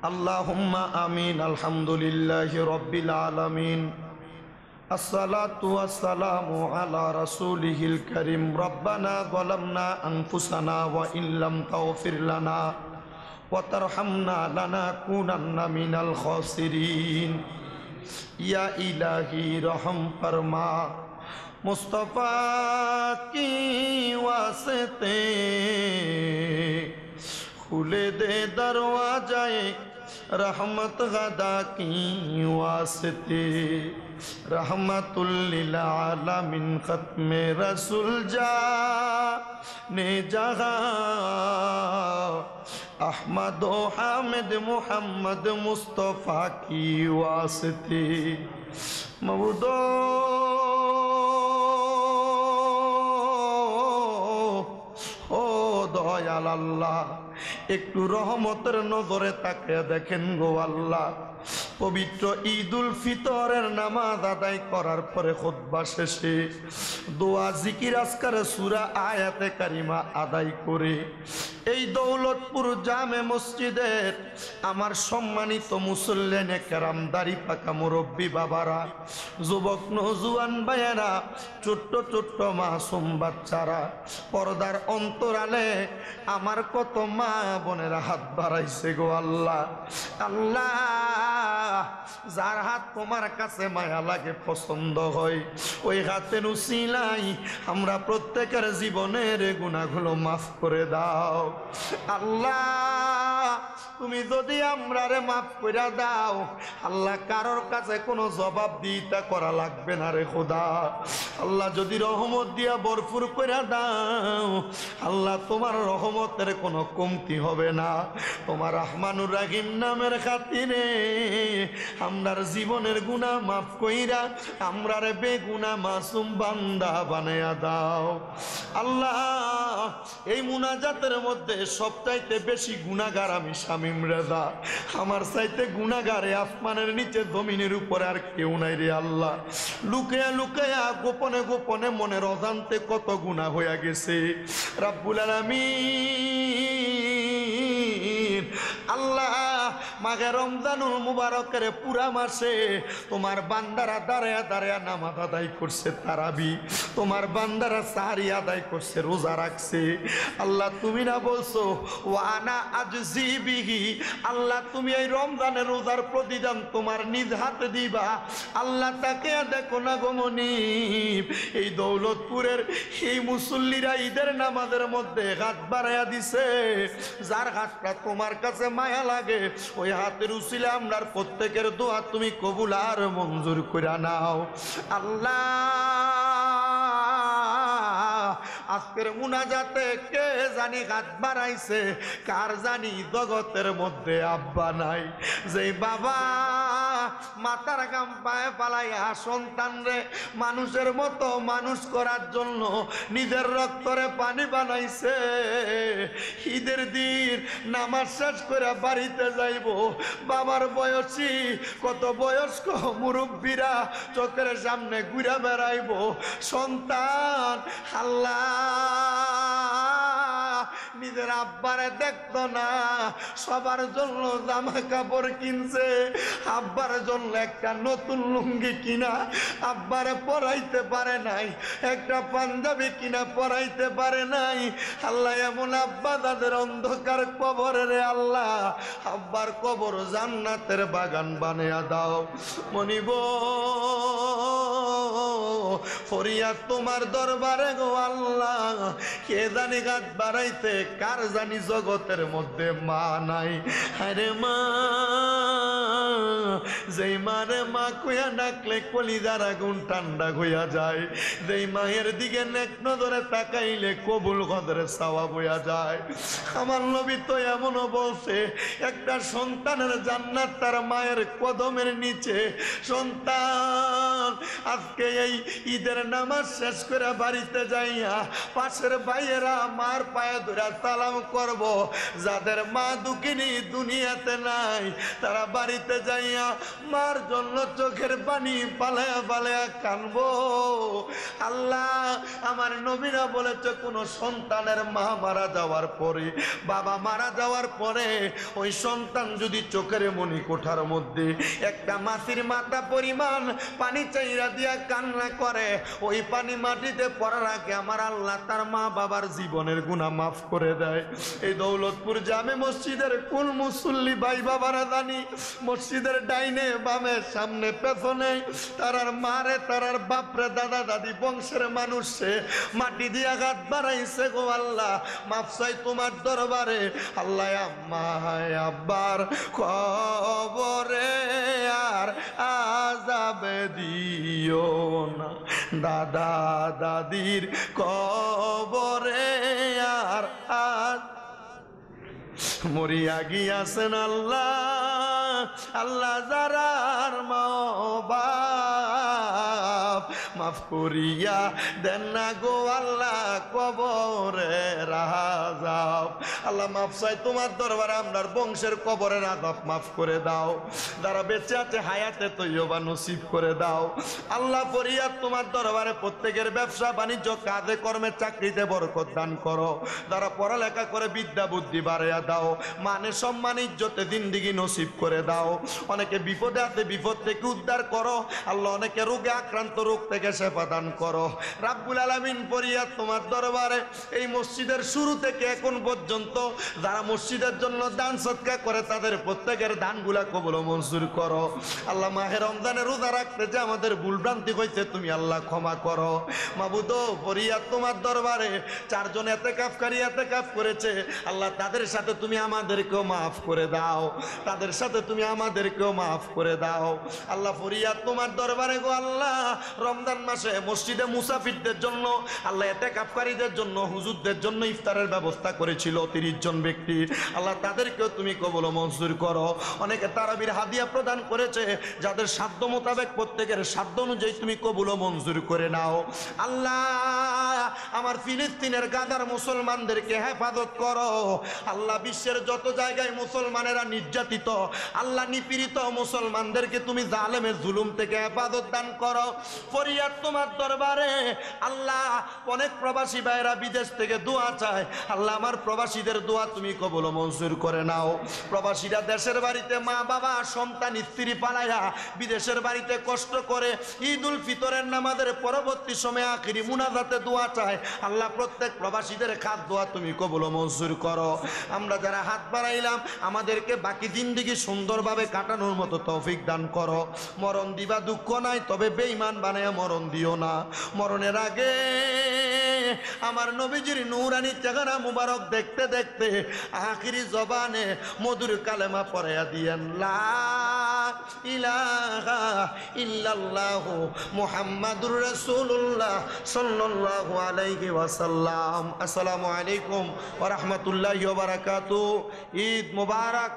আল্লাহুম্মা আমিন। আলহামদুলিল্লাহি রাব্বিল আলামিন। আসসালাতু ওয়াসসালামু আলা রাসূলিহিল কারীম। রব্বানা যালামনা আনফুসানা ওয়া ইল্লাম তাগফির লানা ওয়া তারহামনা লানাকুনান্না মিনাল খাসিরিন। ইয়া ইলাহি রহম ফরমা, মুস্তাফা কি ওয়াস্তে खुले दे दरवाजाए रहमत गदा की वास्ते। रहमतुल लिल आलमीन खत्मे रसूल जा ने जहा अहमद हामिद मुहम्मद मुस्तफ़ा की वास्ते। मबूदो ও দয়াল আল্লাহ, একটু রহমতের নজরে তাকিয়ে দেখেন গো আল্লাহ। পবিত্র ঈদুল ফিতরের নামাজ আদায় করার পরে খুতবা শেষে দোয়া জিকির আজকার সূরা আয়াতে কারিমা আদায় করে এই দৌলতপুর জামে মসজিদের আমার সম্মানিত মুসল্লিনে কেরাম, দাড়ি পাকা মুরব্বী বাবারা, যুবক নওজোয়ান ভাইয়েরা, ছোট্ট ছোট্ট মাসুম বাচ্চারা, পর্দার অন্তরালে আমার কত মা বোনেরা হাত বাড়াইছে গো আল্লাহ। আল্লাহ, যার হাত তোমার কাছে মায়া লাগে, পছন্দ হয়, ওই হাতের উসিলাই আমরা প্রত্যেকের জীবনের গুনাহগুলো মাফ করে দাও আল্লাহ। তুমি যদি আমরারে মাফ করে দাও আল্লাহ, কারোর কাছে কোনো জবাব দিতে করা লাগবে না রে খোদা। আল্লাহ, যদি রহমত দিয়া ভরপুর করে দাও আল্লাহ, তোমার রহমতের কোনো কমতি হবে না। তোমার রহমানুর রাহিম নামের খাতিরে আমরার জীবনের গুনাহ মাফ কইরা আমরারে বেগুনাহ মাসুম বান্দা বানায়া দাও আল্লাহ। এই মুনাজাতের মধ্যে সবচাইতে বেশি গুনাহগার আমি শামীম রেজা। আমার চাইতে গুনাহগারে আসমানের নিচে জমিনের উপরে আর কেউ নাই রে আল্লাহ। লুকায়া লুকায়া গোপনে গোপনে মনের অজান্তে কত গুনাহ হয়ে গেছে রাব্বুল আলামিন। আল্লাহ, মাঘে রমজানুল মুবারকের পুরা মাসে তোমার বান্দারা দাঁড়ায়া দাঁড়ায়া নামাজ আদায় করছে, তারাবি তোমার বান্দারা সাহারি আদায় করছে, রোজা রাখছে। আল্লাহ, তুমি না বলছো ওয়ানা আজজি বিহি, আল্লাহ তুমি এই রমজানের রোজার প্রতিদান তোমার নিজ হাতে দিবা। আল্লাহ, তাকে দেখো না গমনি, এই দৌলতপুরের এই মুসল্লিরা ঈদের নামাজের মধ্যে হাত বাড়াইয়া দিছে। যার হাতটা তোমার কাছে মায়া লাগে ওই হাতের উসিলে আমরার প্রত্যেকের দোয়া তুমি কবুল আর মঞ্জুর করে নাও আল্লাহ। আজকের মুনাজাতে কে জানি হাত বাড়াইছে, কার জানি জগতের মধ্যে আব্বা নাই। যেই বাবা মাথার ঘাম পায়ে পালাইয়া সন্তান রে মানুষের মতো মানুষ করার জন্য নিজের রক্তরে পানি বানাইছে, ঈদের দিন নামাজ শেষ করে বাড়িতে যাইব, বাবার বয়সী কত বয়স্ক মুরব্বীরা চোখের সামনে ঘুরে বেড়াইব, সন্তান আল্লাহ নিজের আব্বারে দেখতো না, সবার জন্য জামা কাপড় কিনছে, আব্বার জন্য একটা নতুন লুঙ্গি কিনা আব্বারে পরাইতে পারে নাই, একটা পাঞ্জাবি কিনা পরাইতে পারে নাই। আল্লাহ, এমন আব্বা তাদের অন্ধকার কবরে রে আল্লাহ, আব্বার কবর জান্নাতের বাগান বানিয়ে দাও। মনিব ফরিয়াদ তোমার দরবারে গো আল্লাহ, কে জানি গাছ বাড়াইতে, কার জানি জগতের মধ্যে মা নাই। আরে মা, যেই মারে মা কইয়া ডাকলে কলিজার আগুন ঠান্ডা হইয়া যায়, যেই মায়ের দিকে নেক নজরে তাকাইলে কবুল কদরে সওয়াব হইয়া যায়। আমার নবী তো এমনও বলছে, একটা সন্তানের জান্নাত তার মায়ের কদমের নিচে। সন্তান আজকে এই ঈদের নামাজ শেষ করে বাড়িতে যাইয়া পাশের ভাইয়েরা মার পায়ে ধরে সালাম করব, যাদের মা দুঃখিনী দুনিয়াতে নাই তারা বাড়িতে যাইয়া মার জন্য চোখের পানি পালায়া পালায়া কানবো। আল্লাহ আমার নবীরা বলেছে কোন সন্তানের মা মারা যাওয়ার পরে, বাবা মারা যাওয়ার পরে ওই সন্তান যদি চোখের মনি কোঠার মধ্যে একটা মাছির মাথা পরিমাণ পানি চাইরা দিয়া কান্না করে, ওই পানি মাটিতে পড়ার আগে আমার আল্লাহ তার মা বাবার জীবনের গুনাহ মাফ করে দেয়। এই দৌলতপুর জামে মসজিদের কোন মুসল্লি ভাই বাবারা জানি মসজিদের ডাইনে বামে সামনে পেছনে তারার মারে তারার বাপরে দাদা দাদি বংশের মানুষে মাটি দিয়া হাত বাড়াইছে গো আল্লাহ মাফ চাই তোমার দরবারে। আল্লাহ আম্মায় আব্বার কবরে আর আযাবে দিও না, দাদা দাদির কবরে আর মরিয়া গিয়াছেন আল্লাহ আল্লাহ যারার মা বাপ মাফ করিয়া দেন না গো আল্লাহ কবরে আযাব। আল্লাহ মাফ চাই তোমার দরবারে আপনার বংশের কবরের আযাব মাফ করে দাও, যারা বেঁচে আছে হায়াতে তৈয়বা নসিব করে দাও। আল্লাহ ফরিয়াদ তোমার দরবারে প্রত্যেকের ব্যবসা বাণিজ্য কাজে কর্মে চাকরিতে বরকত দান করো, যারা পড়ালেখা করে বিদ্যা বুদ্ধি বাড়াইয়া দাও, মানে সম্মান ইজ্জতে জিন্দেগি নসিব করে দাও। অনেকে বিপদে আছে বিপদ থেকে উদ্ধার করো আল্লাহ, অনেকে রোগে আক্রান্ত রোগ থেকে সেবা দান করো। রাব্বুল আলামিন ফরিয়াদ তোমার দরবারে এই মসজিদের শুরু থেকে এখন পর্যন্ত যারা মসজিদের জন্য দান সদকা করে তাদের প্রত্যেকের দানগুলা কবুল ও মঞ্জুর করো। আল্লাহ মাহে রমজানে রোজা রাখতে যে আমাদের ভুল ভ্রান্তি হয়েছে তুমি আল্লাহ ক্ষমা করো। মাবুদ ফরিয়াদ তোমার দরবারে চারজন এতেকাফকারী এতেকাফ করেছে আল্লাহ, তাদের সাথে তুমি আমাদেরকেও মাফ করে দাও, তাদের সাথে তুমি আমাদেরকেও মাফ করে দাও। আল্লাহ ফরিয়াদ তোমার দরবারে গো আল্লাহ রমজান মাসে মসজিদে মুসাফিরদের জন্য আল্লাহ এতেকাফকারীদের জন্য হুজুরদের জন্য ইফতারের ব্যবস্থা করেছিল 30 জন ব্যক্তি, আল্লাহ তাদেরকেও তুমি কবুল ও মঞ্জুর করো। অনেকে তারাবির হাদিয়া প্রদান করেছে, যাদের সাধ্য মোতাবেক প্রত্যেকের সাধ্য অনুযায়ী তুমি কবুল ও মঞ্জুর করে নাও। আল্লাহ আমার ফিলিস্তিনের গাদার মুসলমানদেরকে হেফাজত করো আল্লাহ, বিশ্বের যত জায়গায় মুসলমানেরা নির্যাতিত আল্লাহ নিপীড়িত মুসলমানদেরকে তুমি জালেমের জুলুম থেকে হেফাজত দান করো। ফরিয়াদ তোমার দরবারে আল্লাহ অনেক প্রবাসী ভাইরা বিদেশ থেকে দোয়া চায় আল্লাহ, আমার প্রবাসীদের দোয়া তুমি কবুল ও মঞ্জুর করে নাও। প্রবাসীরা দেশের বাড়িতে মা বাবা সন্তান স্ত্রী পালায়া বিদেশের বাড়িতে কষ্ট করে ঈদ উল ফিতরের নামাজের পরবর্তী সময়ে আখিরি মুনাজাতে দোয়া চায় আল্লাহ, প্রত্যেক প্রবাসীদের খাত দোয়া তুমি কবুল ও মঞ্জুর করো। আমরা যারা হাত বাড়াইলাম আমাদেরকে বাকি জিন্দেগি সুন্দরভাবে কাটানোর মতো তৌফিক দান করো। মরণ দিবা দুঃখ নাই, তবে বেঈমান বানায়া মরণ দিও না। মরণের আগে আমার নবীজির নূরানি চেহারা মুবারক দেখতে দেখতে আখিরি জবানে মধুর কালেমা পড়াইয়া দিয়েন লা ইলাহা ইল্লাল্লাহু মুহাম্মাদুর রাসূলুল্লাহ সাল্লাল্লাহু আলাইহি ওয়াসাল্লাম। আসসালামু আলাইকুম ওয়া রাহমাতুল্লাহি ওয়া বারাকাতুহু। ঈদ মুবারক।